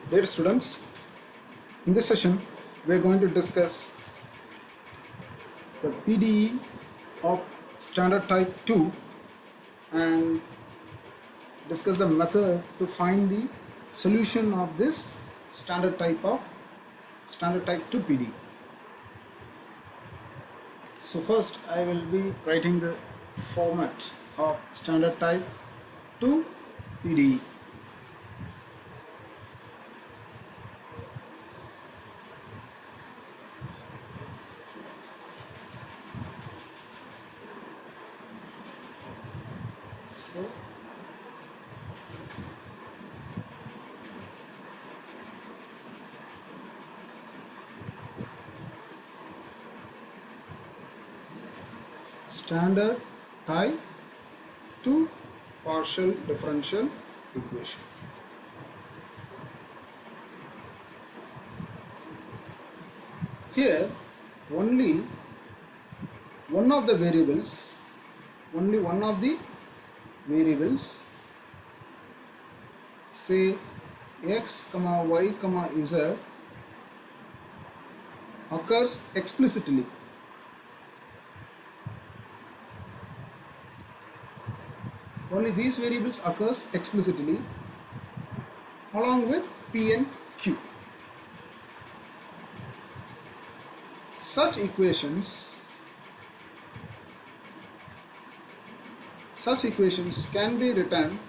Dear students, in this session we are going to discuss the PDE of standard type 2 and discuss the method to find the solution of this standard type 2 PDE. So first I will be writing the format of standard type 2 PDE. So standard type 2 partial differential equation. Here only one of the variables, say x, y, z occurs explicitly. Only these variables occurs explicitly along with p and q. Such equations can be written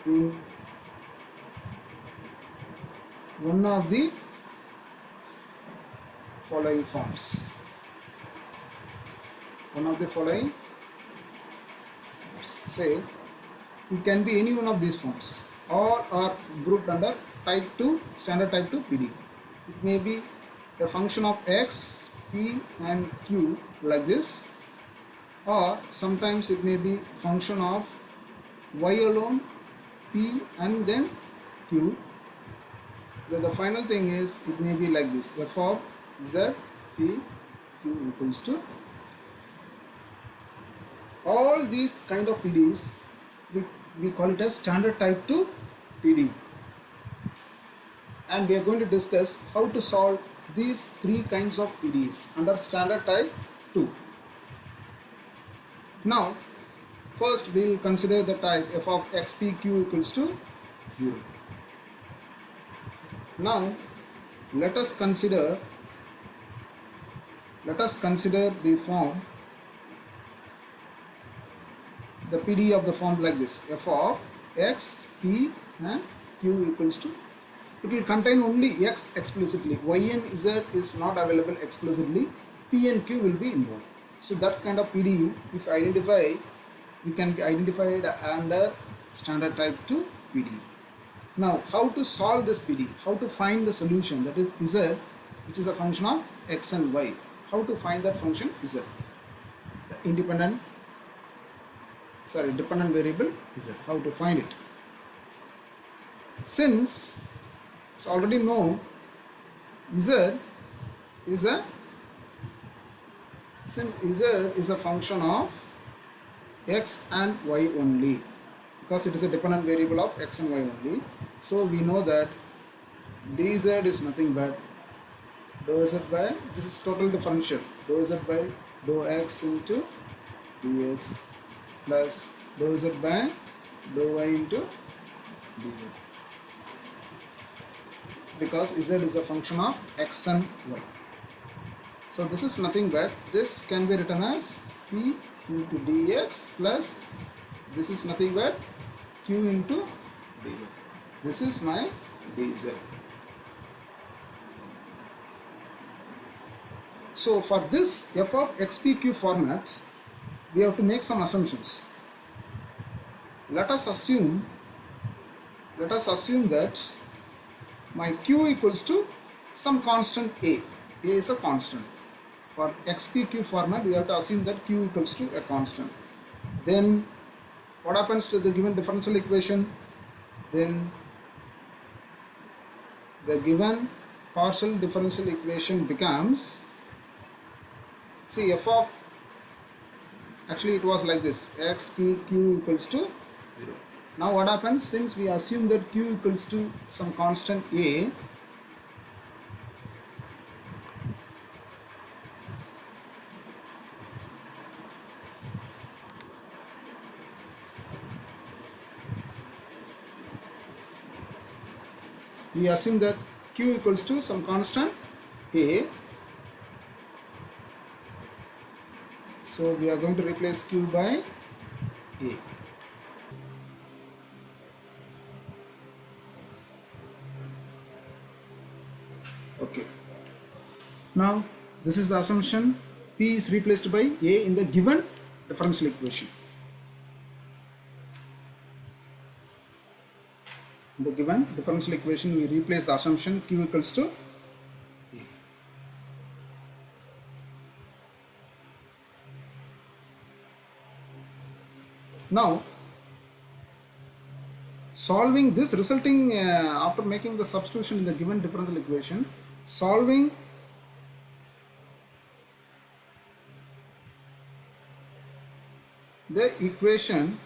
in one of the following forms. Say it can be any one of these forms. All are grouped under type 2, standard type 2 PD. It may be a function of x, p and q like this, or sometimes it may be function of y alone, p and then q. The final thing is it may be like this, f of z, p, q equals to. All these kind of PDEs we call it as standard type 2 PD, and we are going to discuss how to solve these three kinds of PDEs under standard type 2. Now first we will consider the type f of xpq equals to 0. Now let us consider the form, the PD of the form like this, f of x, p and q equals to. It will contain only x explicitly, y and z is not available explicitly, p and q will be involved. So that kind of PD, if identify, we can be identified under standard type 2 PD. Now how to solve this PD, how to find the solution, that is z, which is a function of x and y. How to find that function z, the dependent variable z, how to find it. Since it's already known z is a function of x and y only, because it is a dependent variable of x and y only, so we know that dz is nothing but dou z by, this is total differential, dou z by dou x into dx plus dou z by dou y into dz, because z is a function of x and y. So this is nothing but, this can be written as p into dx plus this is nothing but q into dy. This is my dz. So for this f of xpq format, we have to make some assumptions. Let us assume that my q equals to some constant a is a constant. For xpq format, we have to assume that q equals to a constant. Then what happens to the given differential equation? Then the given partial differential equation becomes, see, f of Actually it was like this, x p q equals to 0. Now what happens, since we assume that q equals to some constant a, we assume that q equals to some constant a, so we are going to replace q by a. Okay, now this is the assumption, p is replaced by a in the given differential equation. In the given differential equation we replace the assumption q equals to a. Now solving this, resulting after making the substitution in the given differential equation, solving the equation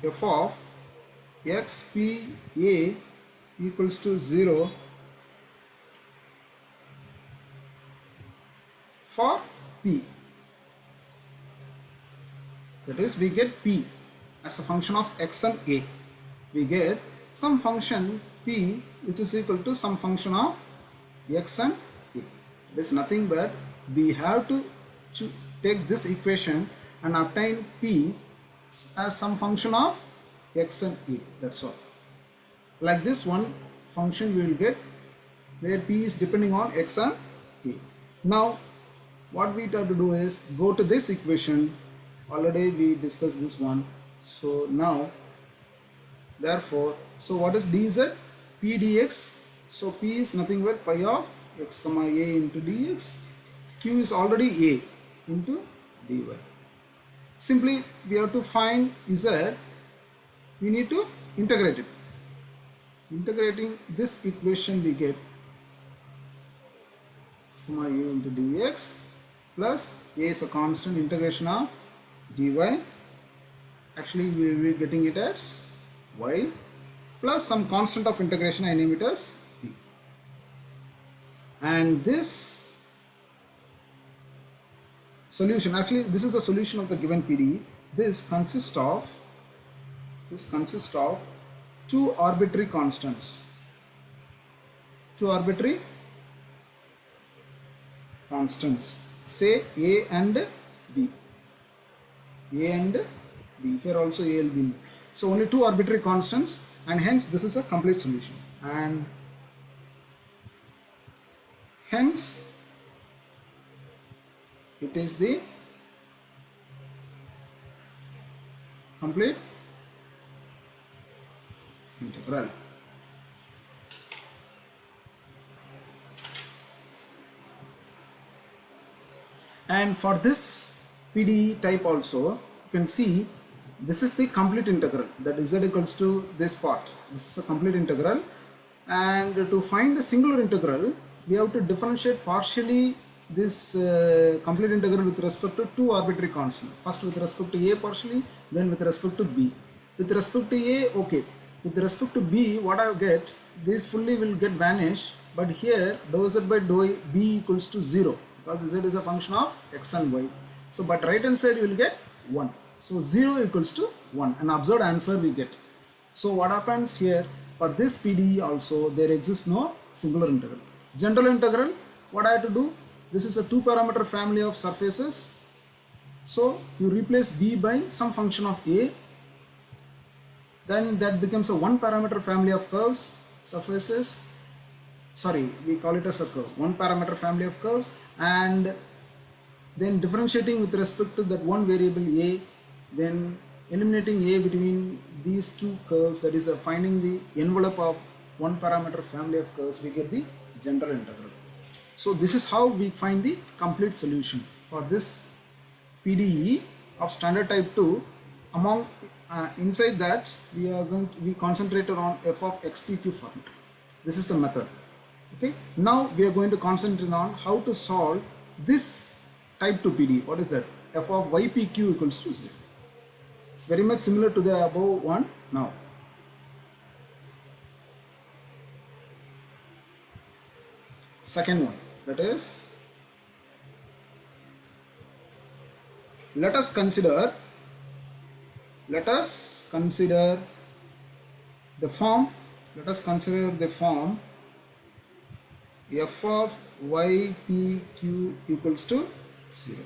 f of x p a equals to 0 for p, that is we get p as a function of x and a. We get some function p which is equal to some function of x and a. It is nothing but we have to take this equation and obtain p as some function of x and a. That's all. Like this one function we will get where p is depending on x and a. Now what we have to do is go to this equation. Already we discussed this one. So now therefore, so what is dz? P dx. So p is nothing but pi of x comma a into dx. Q is already a into dy. Simply we have to find z. We need to integrate it. Integrating this equation we get x comma a into dx plus a is a constant, integration of dy. Actually we will be getting it as y plus some constant of integration, I name it as p. And this solution, actually this is the solution of the given PDE. This consists of two arbitrary constants. Say a and b. Here also a will be. So only two arbitrary constants, and hence this is a complete solution. And hence it is the complete integral. And for this PDE type also, you can see this is the complete integral, that z equals to this part. This is a complete integral, and to find the singular integral we have to differentiate partially this complete integral with respect to two arbitrary constants. First with respect to a partially, then with respect to b. With respect to a, okay. With respect to b, what I get, this fully will get vanished, but here dou z by dou b equals to 0 because z is a function of x and y. So but right hand side you will get 1. So 0 equals to 1, an observed answer we get. So what happens here, for this PDE also there exists no singular integral. General integral, what I have to do, this is a two parameter family of surfaces. So you replace b by some function of a, then that becomes a one parameter family of curves, surfaces. Sorry, we call it as a curve, one parameter family of curves, and then differentiating with respect to that one variable a, then eliminating a between these two curves, that is finding the envelope of one parameter family of curves, we get the general integral. So this is how we find the complete solution for this PDE of standard type 2. Among inside that we are going to be concentrated on f of xpq format. This is the method. Okay, now we are going to concentrate on how to solve this type 2 PD. What is that? F of ypq equals to 0. It's very much similar to the above one. Now second one, that is, let us consider the form, f of ypq equals to 0.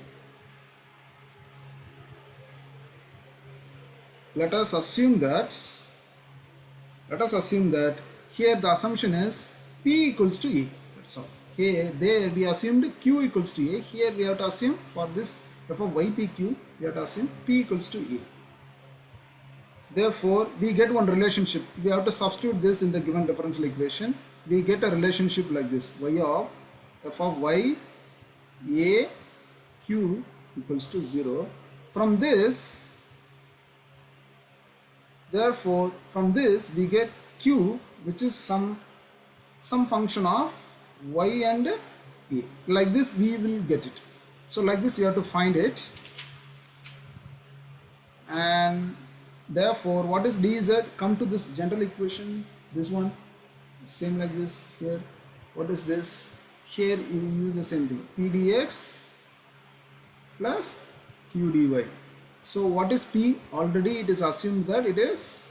Let us assume that here the assumption is p equals to a. That's all. Here, there we assumed q equals to a. Here we have to assume for this f of ypq, we have to assume p equals to a. Therefore, we get one relationship. We have to substitute this in the given differential equation. We get a relationship like this: y of f of y a q equals to 0. From this, therefore, from this we get q, which is some function of y and a. Like this we will get it. So like this you have to find it, and therefore what is dz? Come to this general equation, this one, same like this here. What is this? Here you use the same thing, p dx plus q dy. So what is p? Already it is assumed that it is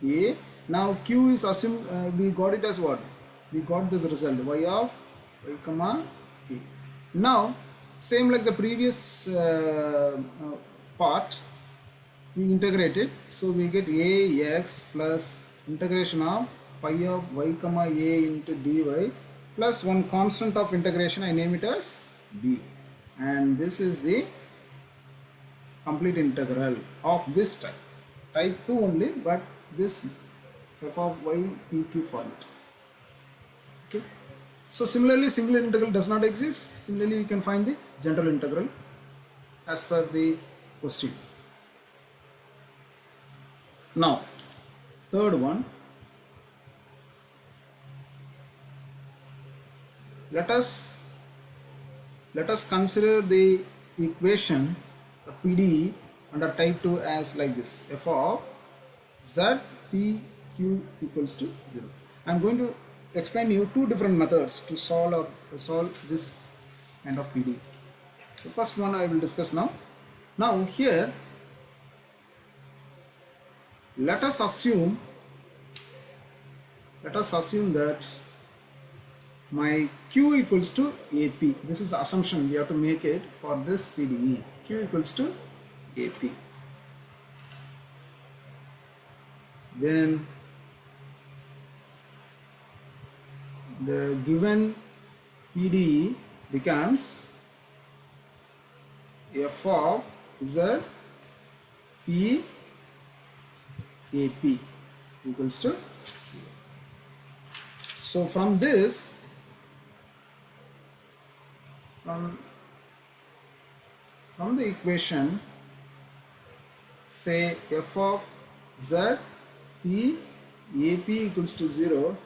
a. Now q is assumed, we got it as what? We got this result, y of y comma a. Now same like the previous part, we integrate it, so we get ax plus integration of pi of y comma a into dy plus one constant of integration, I name it as b, and this is the complete integral of this type 2 only, but this f of y pq format. Okay. So similarly, singular integral does not exist. Similarly, you can find the general integral as per the question. Now, third one, let us consider the equation, the PDE under type 2 as like this: f of z p q equals to 0. I am going to explain you two different methods to solve this kind of PDE. The first one I will discuss now. Now here, let us assume that my q equals to ap. This is the assumption we have to make it for this PDE. Q equals to ap. Then the given PDE becomes f of z p ap equals to 0. So from this, from the equation, say f of z p ap equals to 0,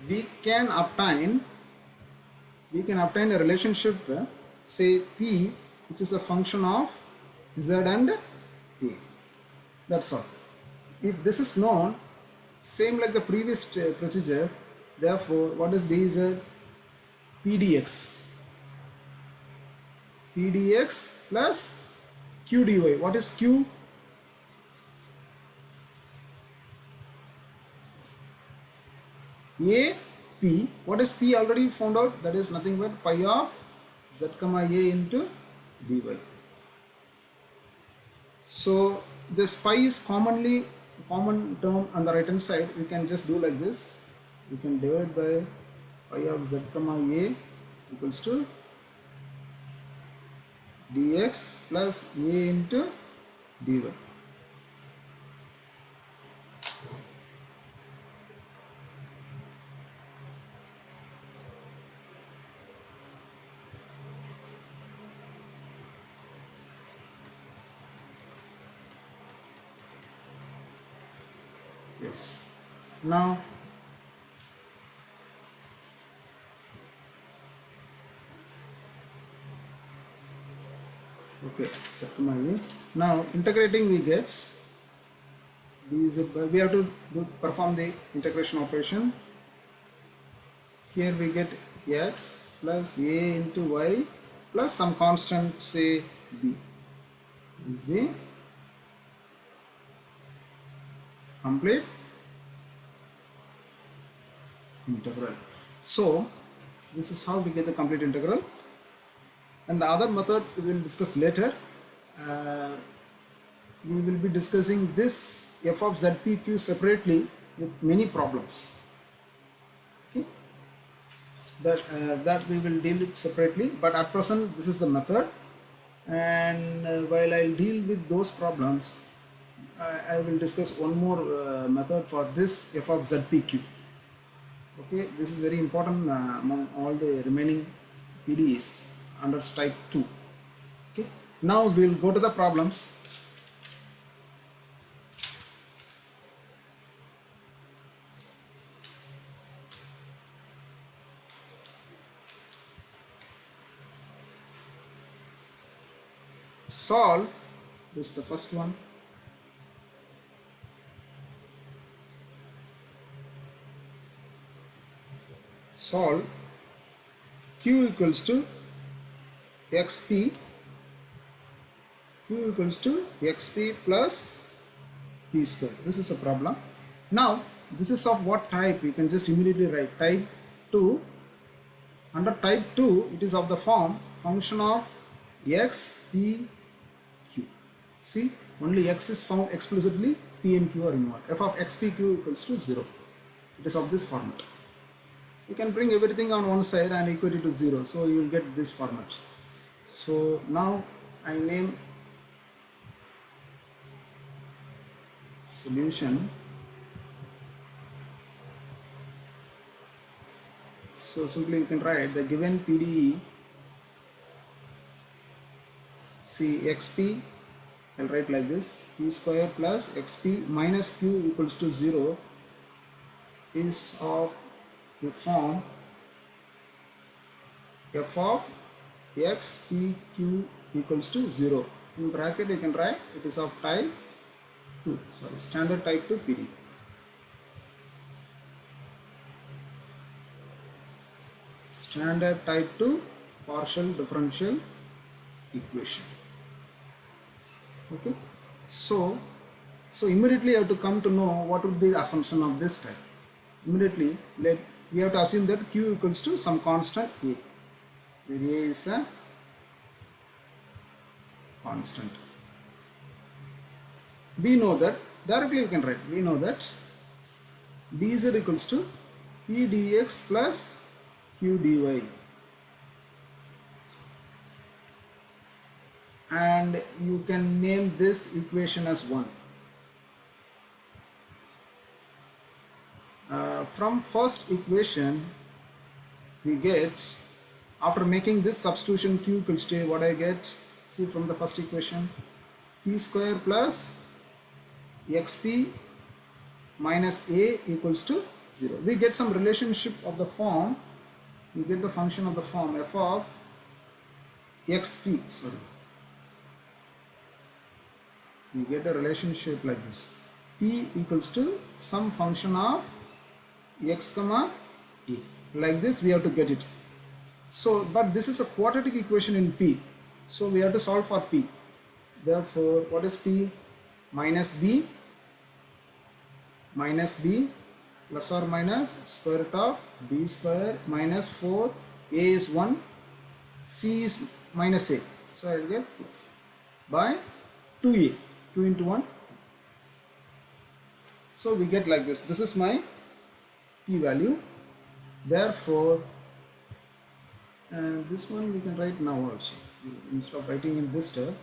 we can obtain a relationship, say p, which is a function of z and a. That's all. If this is known, same like the previous procedure, therefore what is dz? pdx plus q dy. What is q? a p. What is p? Already found out, that is nothing but pi of z comma a into dy. So this pi is common term on the right hand side. We can just do like this. We can divide by pi of z comma a equals to dx plus a into dy. Yes. Now Okay, set to my view. Now integrating we get these. We have to perform the integration operation. Here we get x plus a into y plus some constant, say b, is the complete integral. So this is how we get the complete integral, and the other method we will discuss later. Uh, we will be discussing this f of zpq separately with many problems. Okay, that we will deal with separately, but at present this is the method, and while I'll deal with those problems, I will discuss one more method for this f of zpq. Okay, this is very important among all the remaining PDEs under type 2. Okay, now we'll go to the problems. Solve, this is the first one. Solve q equals to xp, q equals to xp plus p square. This is a problem. Now this is of what type? You can just immediately write type 2. Under type 2 it is of the form function of x, p, q. See, only x is found explicitly, p and q are involved. F of x, p, q equals to 0. It is of this format. You can bring everything on one side and equate it to 0, so you will get this format. So now I name solution. So simply you can write the given PDE, see xp, I'll write like this, p square plus xp minus q equals to 0 is of the form f of x, p, q equals to 0. In bracket you can write it is of type 2, sorry, standard type 2 PDE. Standard type 2 partial differential equation. Okay, so immediately you have to come to know what would be the assumption of this type. Immediately we have to assume that q equals to some constant a, where a is a constant. We know that directly you can write, we know that dz equals to p dx plus q dy, and you can name this equation as 1. From first equation we get, after making this substitution q equals to a, what I get, see from the first equation, p square plus xp minus a equals to 0. We get some relationship of the form, we get the function of the form f of xp, sorry, we get a relationship like this, p equals to some function of x comma a, like this we have to get it. So but this is a quadratic equation in p, so we have to solve for p. Therefore what is p? Minus b plus or minus square root of b square minus 4, a is 1, c is minus a, so I will get plus by 2a, 2 into 1. So we get like this, this is my p value. Therefore this one we can write now also, instead of writing in this step.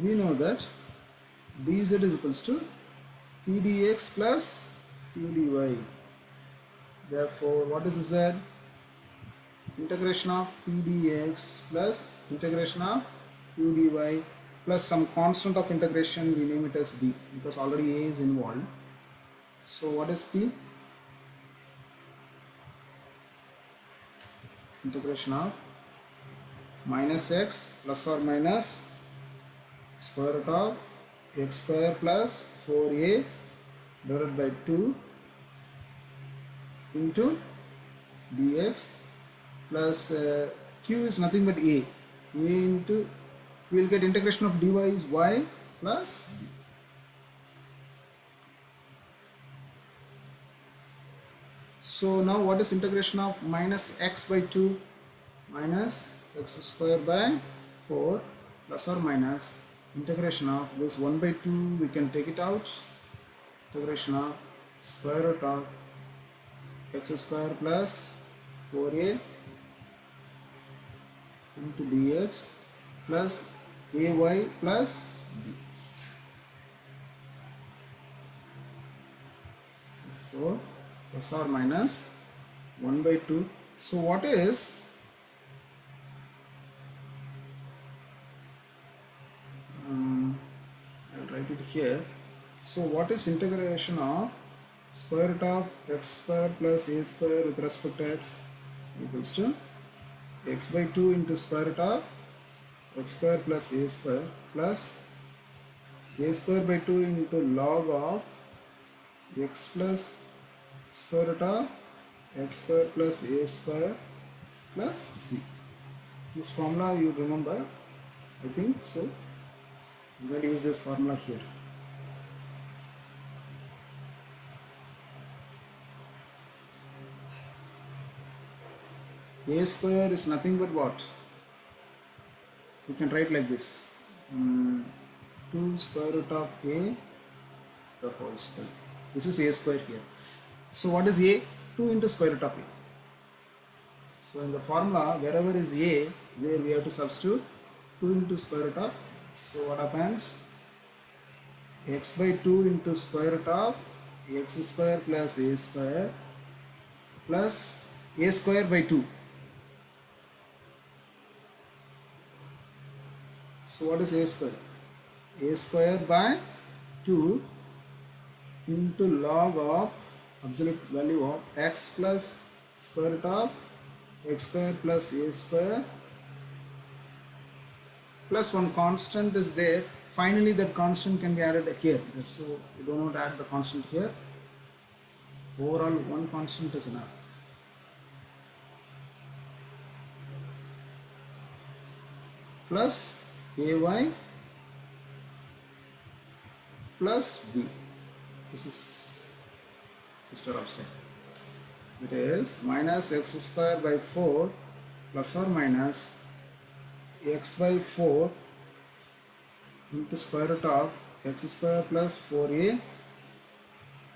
We know that dz is equals to p dx plus q dy. Therefore what is z? Integration of p dx plus integration of q dy plus some constant of integration, we name it as b because already a is involved. So what is p? integration of minus x plus or minus square root of x square plus 4a divided by 2 into dx plus q is nothing but a into, we will get integration of dy is y plus b. So now what is integration of minus x by 2 minus x square by 4 plus or minus integration of this 1 by 2, we can take it out, integration of square root of x square plus 4a into dx plus ay plus b. So plus or minus 1 by 2. So what is I'll write it here. So what is integration of square root of x square plus a square with respect to x equals to x by 2 into square root of x square plus a square plus a square by 2 into log of x plus square root of x square plus a square plus c. This formula you remember, I think so. I'm going to use this formula here. A square is nothing but what? You can write like this, 2 square root of a the whole square. This is a square here. So what is a? 2 into square root of a. So in the formula, wherever is a, there we have to substitute 2 into square root of. So what happens? X by 2 into square root of x square plus a square plus a square by 2. So what is a square? A square by 2 into log of absolute value of x plus square root of x square plus a square plus one constant is there. Finally that constant can be added here. So you do not add the constant here. Overall one constant is enough. Plus ay plus b. This is sister of set. It is minus x square by 4 plus or minus x by 4 into square root of x square plus 4a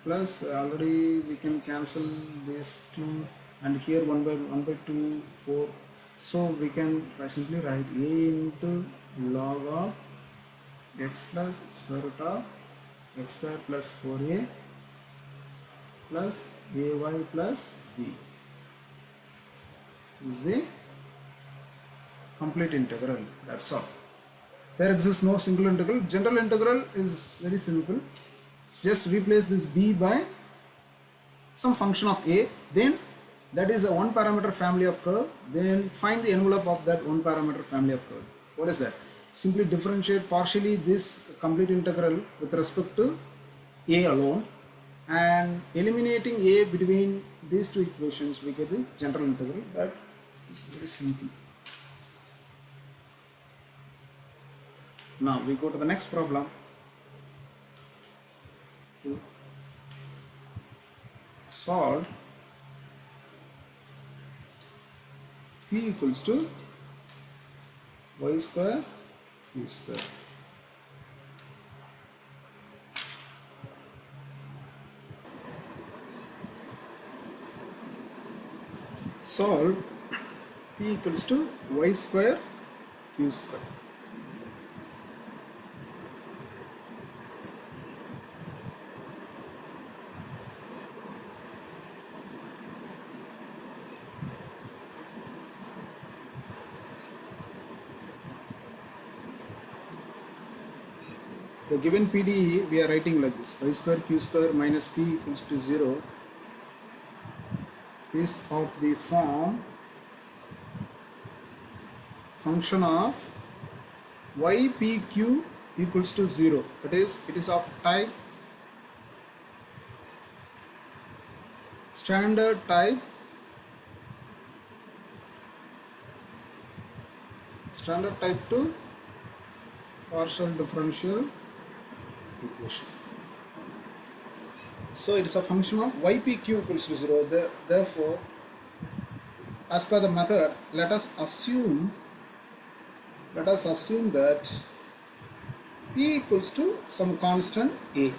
plus already we can cancel this 2 and here 1 by 2 4. So we can simply write a into log of x plus square root of x square plus 4a plus ay plus b is the complete integral. That's all. There exists no single integral. General integral is very simple. Just replace this b by some function of a, then that is a one parameter family of curve, then find the envelope of that one parameter family of curve. What is that? Simply differentiate partially this complete integral with respect to a alone, and eliminating a between these two equations we get the general integral. That is very simple. Now we go to the next problem. To solve p equals to y square q square. Solve p equals to y square q square. The given PDE we are writing like this: y square q square minus p equals to 0 is of the form function of ypq equals to 0, that is it is of type standard type to partial differential equation. So it is a function of ypq equals to 0. Therefore, as per the method, let us assume that p equals to some constant a.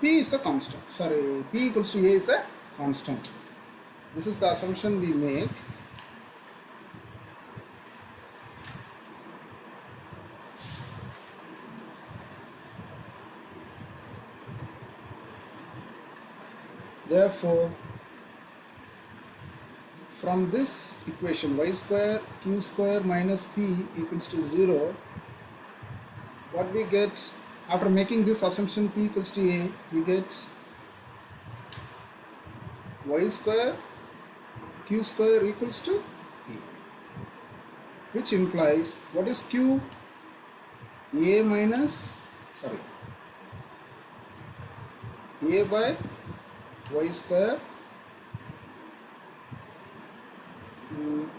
P is a constant. Sorry, p equals to a is a constant. This is the assumption we make. Therefore, from this equation y square q square minus p equals to 0, what we get after making this assumption p equals to a, we get y square q square equals to a, which implies what is q? A by y square,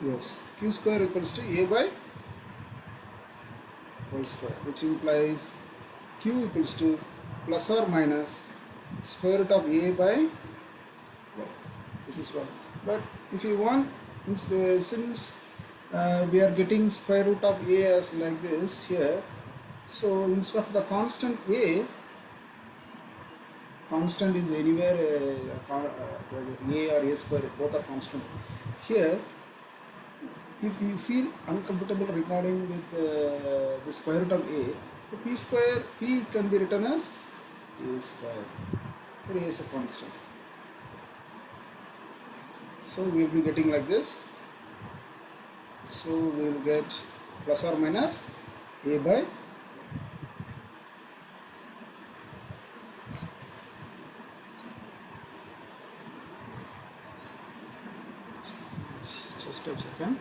yes, q square equals to a by y square, which implies q equals to plus or minus square root of a by y. This is one. But if you want, since we are getting square root of a as like this here, so instead of the constant a, constant is anywhere a or a square, both are constant. Here, if you feel uncomfortable regarding with the square root of a, the p can be written as a square, where a is a constant. So we will be getting like this. So we will get plus or minus a by just a second,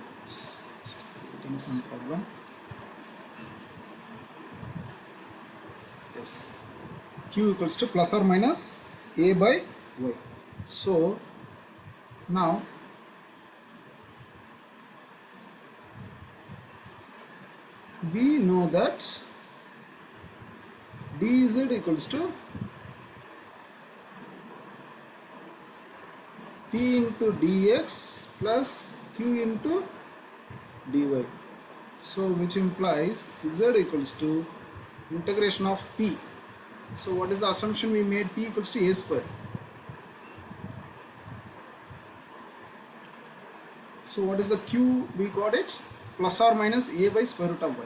getting some problem. Yes, q equals to plus or minus a by y. So now we know that dz equals to p into dx plus q into dy. So which implies z equals to integration of p. So what is the assumption we made? P equals to a square. So what is the q? We got it plus or minus a by square root of y.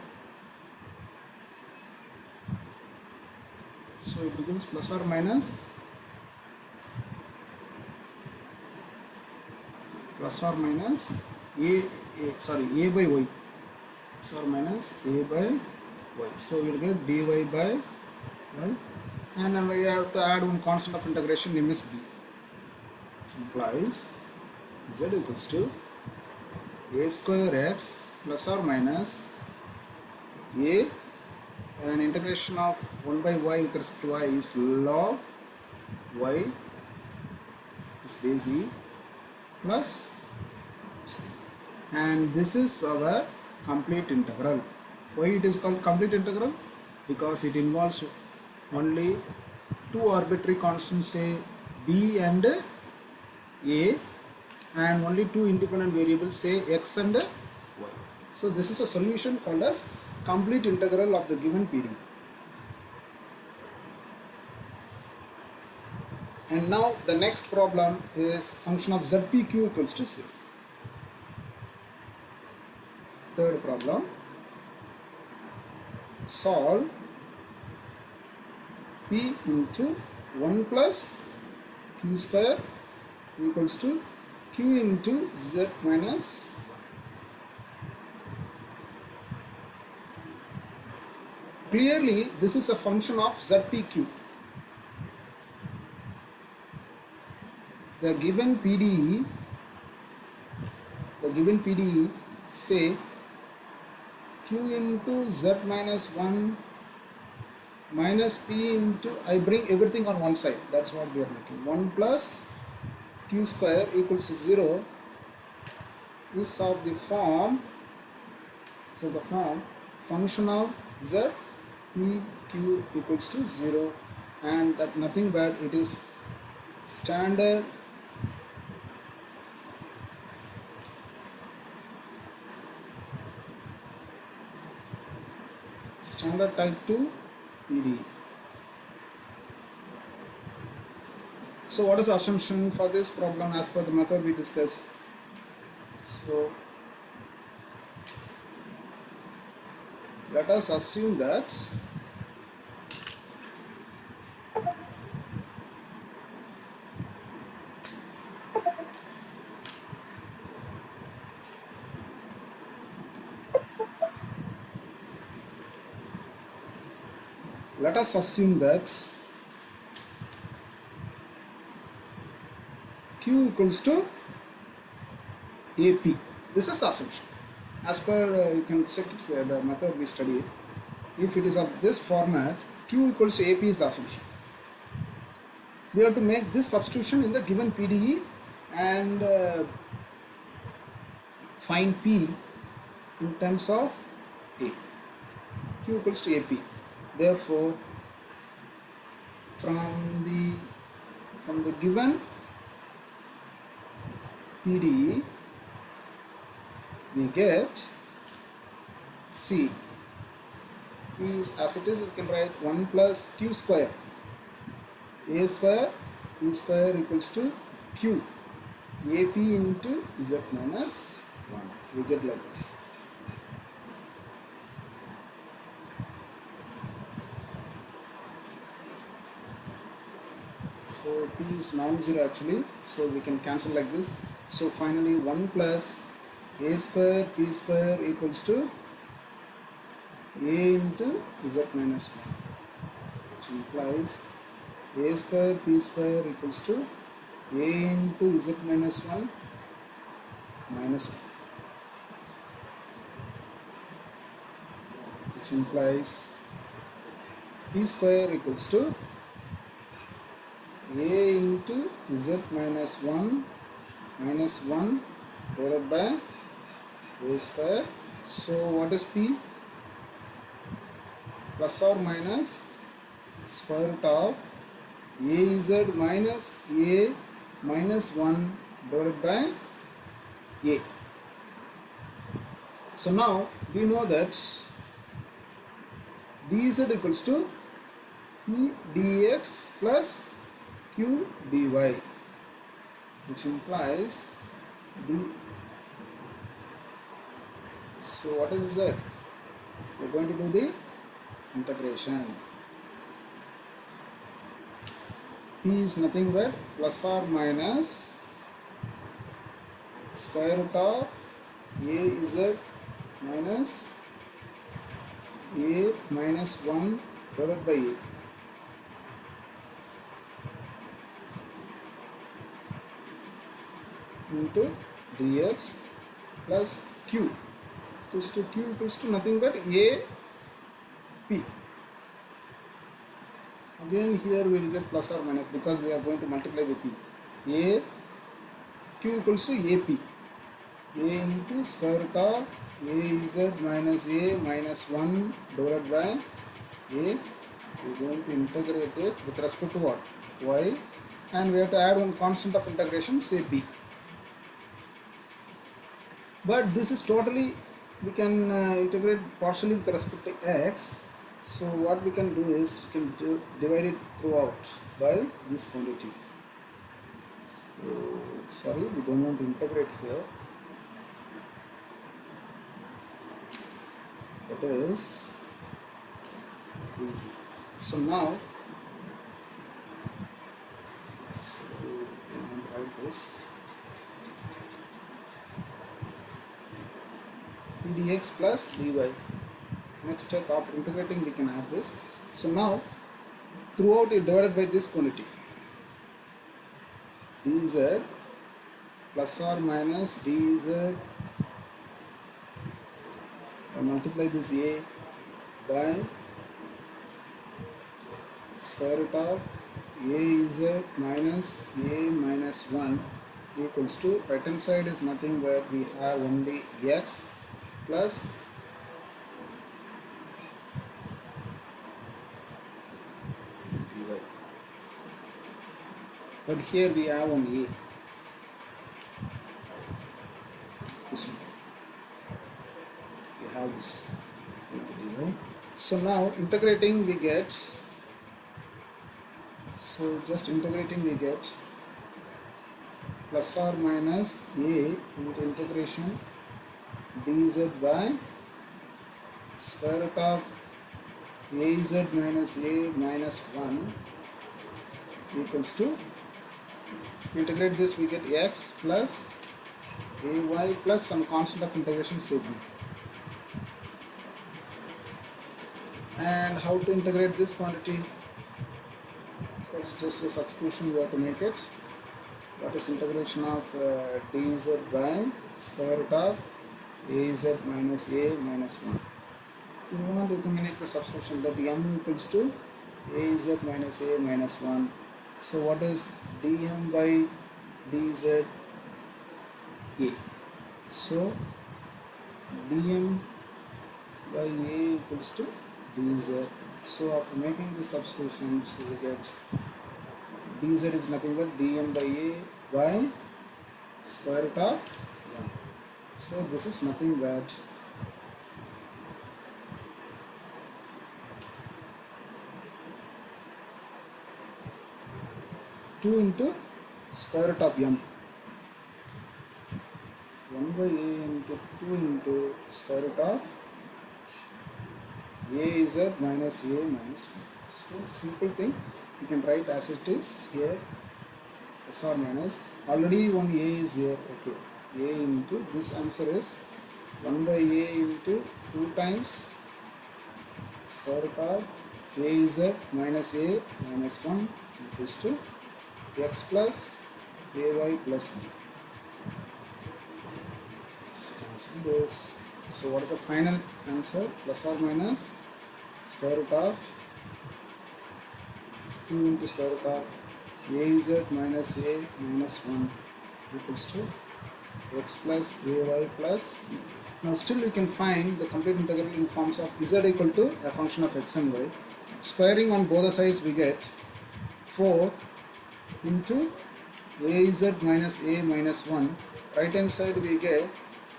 So it becomes plus or minus a by y, plus or minus a by y. So we will get dy by y, and then we have to add one constant of integration, name is b. This implies z equals to a square x plus or minus a, and integration of 1 by y with respect to y is log y is base e plus, and this is our complete integral. Why it is called complete integral? Because it involves only two arbitrary constants, say b and a, and only two independent variables, say x and y. So this is a solution called as complete integral of the given PD. And now the next problem is function of zpq equals to 0. Third problem, solve p into 1 plus q square equals to q into z minus 1. Clearly this is a function of zpq. The given PDE the given PDE, say q into z minus 1 minus p into, I bring everything on one side, that's what we are making. 1 plus q square equals to 0 is of the form, so the form function of z p q equals to 0, and that nothing but it is standard type 2 PDE. So what is the assumption for this problem as per the method we discussed? So let us assume that q equals to AP. This is the assumption. As per you can check it here, the method we studied. If it is of this format, q equals to AP is the assumption. We have to make this substitution in the given PDE and find P in terms of A. Q equals to AP. Therefore, from the given PDE, we get C. P is as it is, you can write 1 plus q square. A square, P square equals to Q. AP into Z minus 1. We get like this. So P is non-zero actually, so we can cancel like this. So finally 1 plus A square P square equals to A into Z minus 1, which implies A square P square equals to A into Z minus 1 minus 1, which implies P square equals to A into Z minus 1 minus 1 divided by A square. So what is P? Plus or minus square root of AZ minus A minus 1 divided by A. So now we know that dz equals to P dx plus Q dy, which implies d. So what is Z? We are going to do the integration. P is nothing but plus or minus square root of AZ minus A minus 1 divided by A. Into dx plus Q equals to nothing but A P. Again here we will get plus or minus because we are going to multiply with P. A Q equals to AP. A into square root of AZ minus A minus 1 divided by A. We are going to integrate it with respect to what? Y. And we have to add one constant of integration, say B. But this is totally, we can integrate partially with respect to x. So what we can do is we can divide it throughout by this quantity. So, sorry, we don't want to integrate here. That is easy. So now, we can write this. Dx plus dy. Next step after integrating we can add this. So now throughout is divided by this quantity. Dz plus or minus dz I multiply this a by square root of az minus a minus 1 equals to, right hand side is nothing but we have only x plus dy. But here we have only a. This one. We have this dy. So now integrating we get, so just integrating we get plus or minus a into integration dz by square root of az minus a minus 1 equals to, integrate this we get x plus ay plus some constant of integration sigma. And how to integrate this quantity? It's just a substitution we have to make it. What is integration of dz by square root of az minus a minus 1. If you want, you can make the substitution that m equals to az minus a minus 1. So what is dm by dz a? So dm by a equals to dz. So after making the substitutions we get dz is nothing but dm by a by square root of 1. So this is nothing but two into square root of m. 1 by a into 2 into square root of az minus a minus 1. So simple thing, you can write as it is here, plus or minus. Already one a is here, okay. A into, this answer is 1 by a into 2 times square root of az minus a minus 1 equals to x plus ay plus 1. So cancel this. So what is the final answer? Plus or minus square root of 2 into square root of az minus a minus 1 equals to x plus ay plus 1. Now still we can find the complete integral in forms of z equal to a function of x and y. Squaring on both the sides we get 4 into az minus a minus 1. Right hand side we get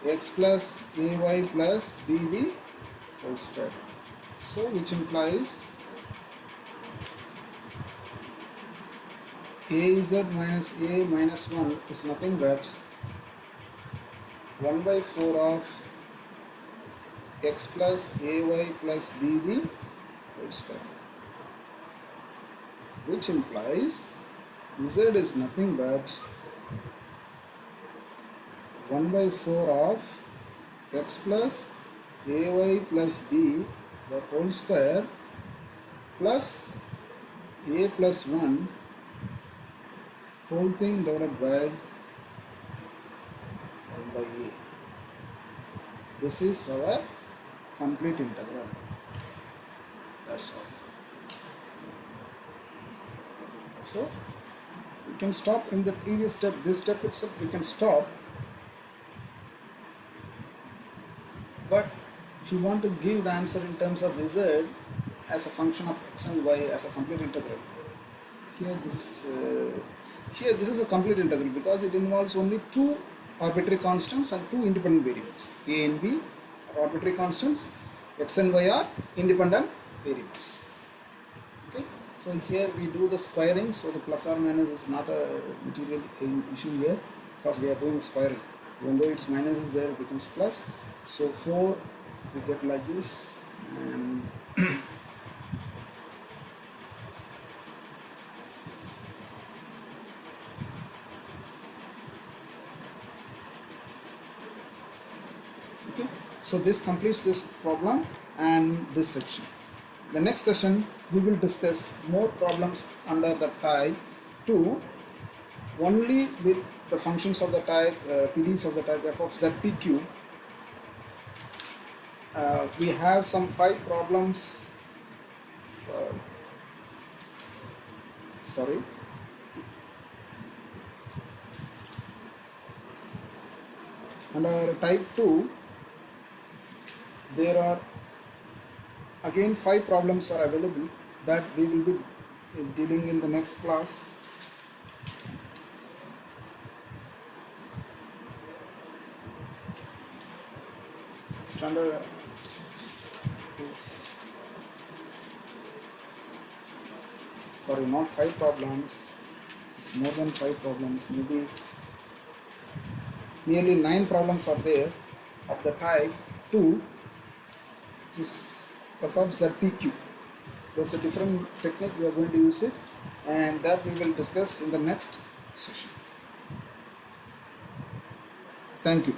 x plus ay plus bd whole square. So which implies az minus a minus 1 is nothing but 1 by 4 of x plus ay plus bd whole square, which implies z is nothing but 1 by 4 of x plus ay plus b the whole square plus a plus 1 whole thing divided by 1 by a. This is our complete integral. That's all. So we can stop in the previous step. This step itself we can stop. But if you want to give the answer in terms of z as a function of x and y as a complete integral, here this is a complete integral because it involves only two arbitrary constants and two independent variables. A and b are arbitrary constants, x and y are independent variables. Okay, so here we do the squaring, so the plus or minus is not a material issue here because we are doing squaring. Even though its minus is there, it becomes plus. So 4 we get like this, and okay, so this completes this problem and this section. The next session we will discuss more problems under the type 2 only with the functions of the type PDEs of the type f of zpq. We have some 5 problems. uh, Sorry. Under type 2, there are again 5 problems are available that we will be dealing in the next class. Standard is, sorry, not 5 problems, it's more than 5 problems, maybe nearly 9 problems are there of the type 2, which is f of ZPQ. There's a different technique we are going to use it, and that we will discuss in the next session. Thank you.